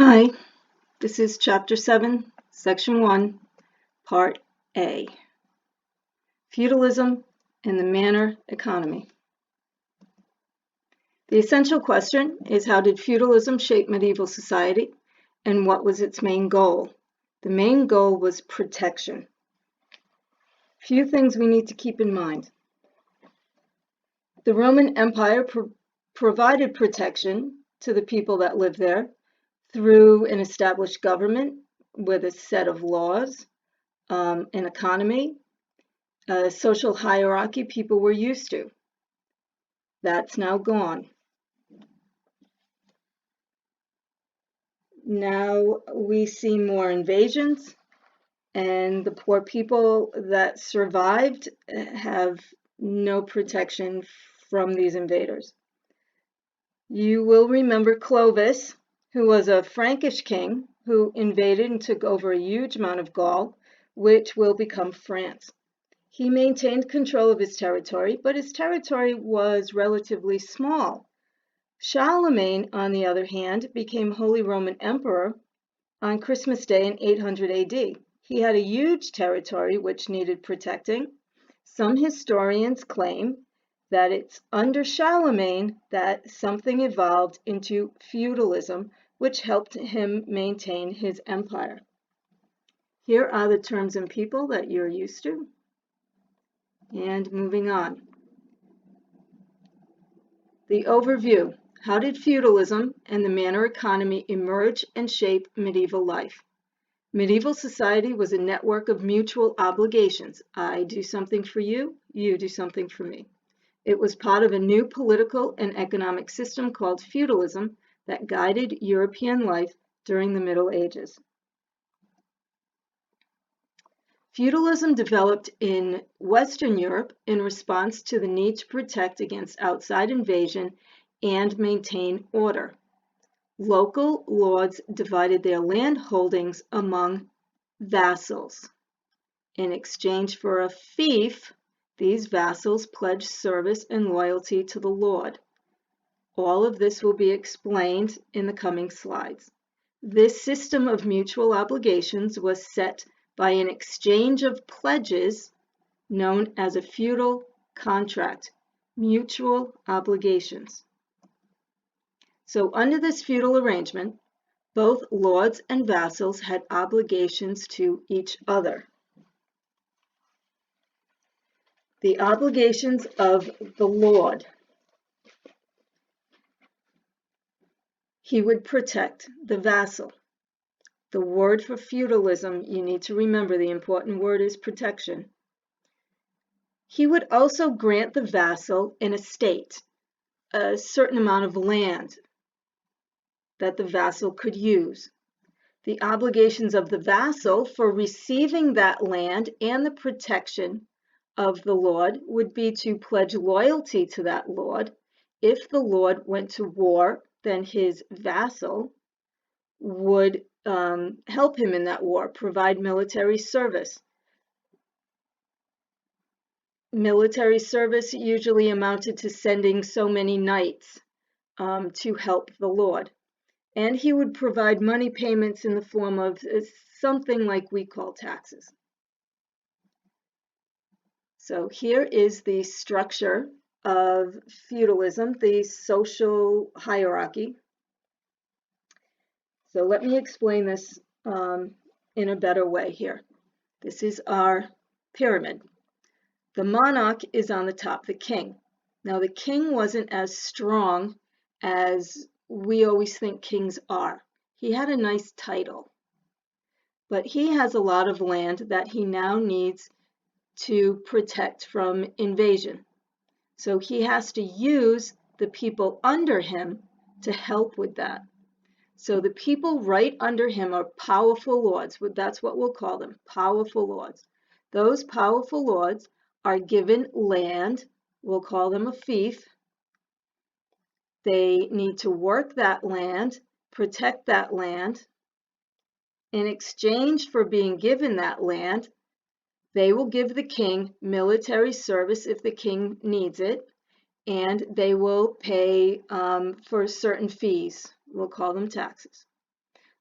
Hi, this is Chapter 7, Section 1, Part A, Feudalism and the Manor Economy. The essential question is, how did feudalism shape medieval society, and what was its main goal? The main goal was protection. Few things we need to keep in mind. The Roman Empire provided protection to the people that lived there through an established government with a set of laws, an economy, a social hierarchy people were used to. That's now gone. Now we see more invasions, and the poor people that survived have no protection from these invaders. You will remember Clovis, who was a Frankish king who invaded and took over a huge amount of Gaul, which will become France. He maintained control of his territory, but his territory was relatively small. Charlemagne, on the other hand, became Holy Roman Emperor on Christmas Day in 800 AD. He had a huge territory which needed protecting. Some historians claim that it's under Charlemagne that something evolved into feudalism, which helped him maintain his empire. Here are the terms and people that you're used to. And moving on. The overview. How did feudalism and the manor economy emerge and shape medieval life? Medieval society was a network of mutual obligations. I do something for you, you do something for me. It was part of a new political and economic system called feudalism that guided European life during the Middle Ages. Feudalism developed in Western Europe in response to the need to protect against outside invasion and maintain order. Local lords divided their land holdings among vassals. In exchange for a fief, these vassals pledged service and loyalty to the lord. All of this will be explained in the coming slides. This system of mutual obligations was set by an exchange of pledges known as a feudal contract, mutual obligations. So under this feudal arrangement, both lords and vassals had obligations to each other. The obligations of the lord. He would protect the vassal. The word for feudalism, you need to remember, the important word is protection. He would also grant the vassal an estate, a certain amount of land that the vassal could use. The obligations of the vassal for receiving that land and the protection of the lord would be to pledge loyalty to that lord. If the lord went to war, then his vassal would help him in that war, provide military service. Military service usually amounted to sending so many knights to help the lord. And he would provide money payments in the form of something like we call taxes. So here is the structure of feudalism, the social hierarchy. So let me explain this in a better way here. This is our pyramid. The monarch is on the top, the king. Now the king wasn't as strong as we always think kings are. He had a nice title, but he has a lot of land that he now needs to protect from invasion. So he has to use the people under him to help with that. So the people right under him are powerful lords. That's what we'll call them, powerful lords. Those powerful lords are given land. We'll call them a fief. They need to work that land, protect that land. In exchange for being given that land, they will give the king military service if the king needs it, and they will pay for certain fees. We'll call them taxes.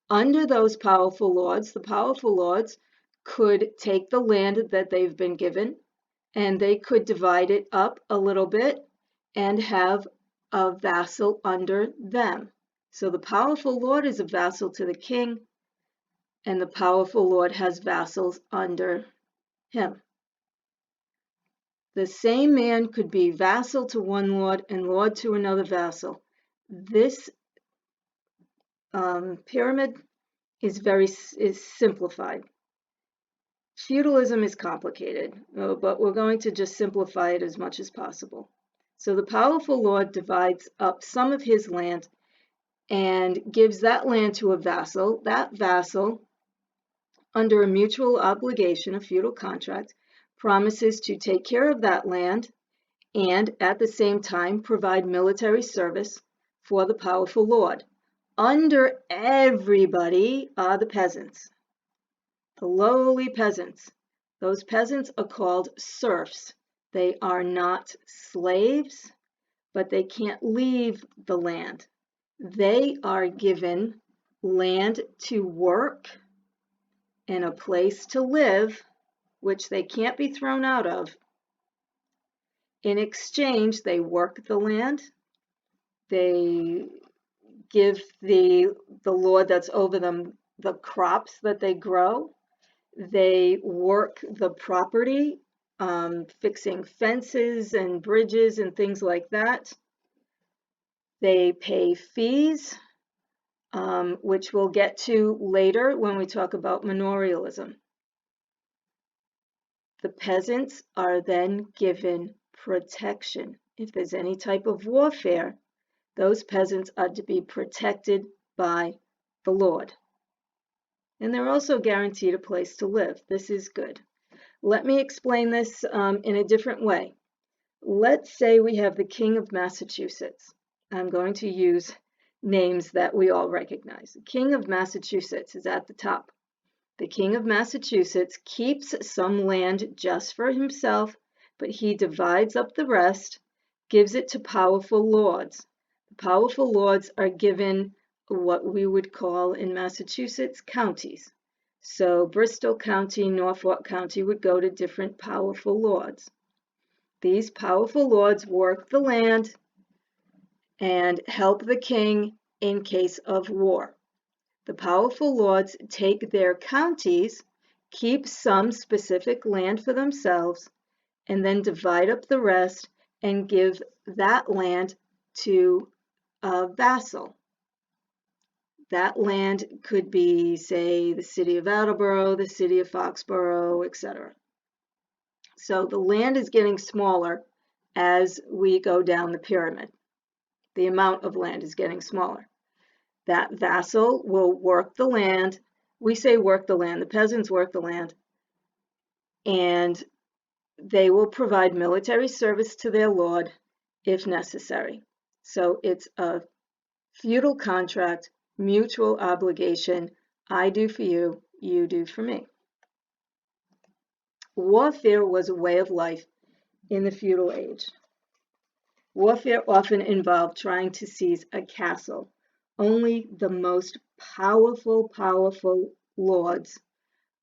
Under those powerful lords, the powerful lords could take the land that they've been given and they could divide it up a little bit and have a vassal under them. So the powerful lord is a vassal to the king, and the powerful lord has vassals under him. The same man could be vassal to one lord and lord to another vassal. This pyramid is simplified. Feudalism is complicated, but we're going to just simplify it as much as possible. So the powerful lord divides up some of his land and gives that land to a vassal. That vassal, under a mutual obligation, a feudal contract, promises to take care of that land and at the same time provide military service for the powerful lord. Under everybody are the peasants, the lowly peasants. Those peasants are called serfs. They are not slaves, but they can't leave the land. They are given land to work and a place to live, which they can't be thrown out of. In exchange, they work the land. They give the lord that's over them the crops that they grow. They work the property, fixing fences and bridges and things like that. They pay fees, which we'll get to later when we talk about manorialism. The peasants are then given protection. If there's any type of warfare, those peasants are to be protected by the Lord. And they're also guaranteed a place to live. This is good. Let me explain this in a different way. Let's say we have the King of Massachusetts. I'm going to use names that we all recognize. The King of Massachusetts is at the top. The King of Massachusetts keeps some land just for himself, but he divides up the rest, gives it to powerful lords. The powerful lords are given what we would call in Massachusetts counties. So Bristol County, Norfolk County would go to different powerful lords. These powerful lords work the land and help the king in case of war. The powerful lords take their counties, keep some specific land for themselves, and then divide up the rest and give that land to a vassal. That land could be, say, the city of Attleboro, the city of Foxborough, etc. So the land is getting smaller as we go down the pyramid. The amount of land is getting smaller. That vassal will work the land. We say work the land. The peasants work the land. And they will provide military service to their lord if necessary. So it's a feudal contract, mutual obligation. I do for you, you do for me. Warfare was a way of life in the feudal age. Warfare often involved trying to seize a castle. Only the most powerful lords,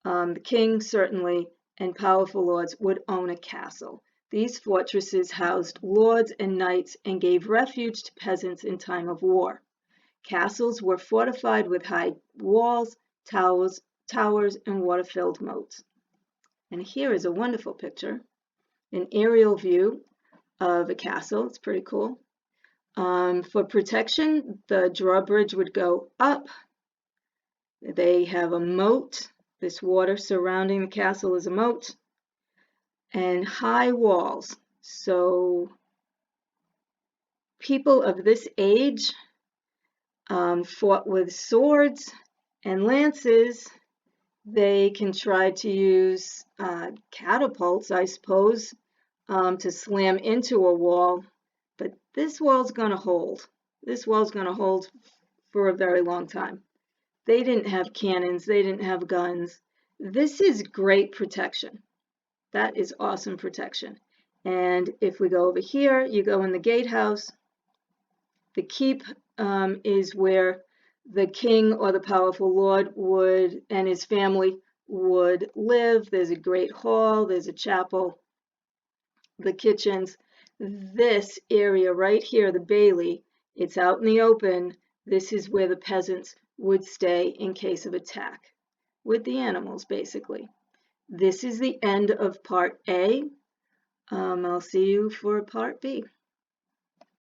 the king certainly, and powerful lords would own a castle. These fortresses housed lords and knights and gave refuge to peasants in time of war. Castles were fortified with high walls, towers, and water-filled moats. And here is a wonderful picture, an aerial view of a castle. It's pretty cool. For protection, the drawbridge would go up. They have a moat. This water surrounding the castle is a moat. And high walls. So people of this age fought with swords and lances. They can try to use catapults, I suppose, to slam into a wall. But this wall's going to hold. This wall's going to hold for a very long time. They didn't have cannons. They didn't have guns. This is great protection. That is awesome protection. And if we go over here, you go in the gatehouse. The keep is where the king or the powerful lord would, and his family would live. There's a great hall, there's a chapel, the kitchens. This area right here, the bailey, it's out in the open. This is where the peasants would stay in case of attack with the animals, basically. This is the end of part A. I'll see you for part B.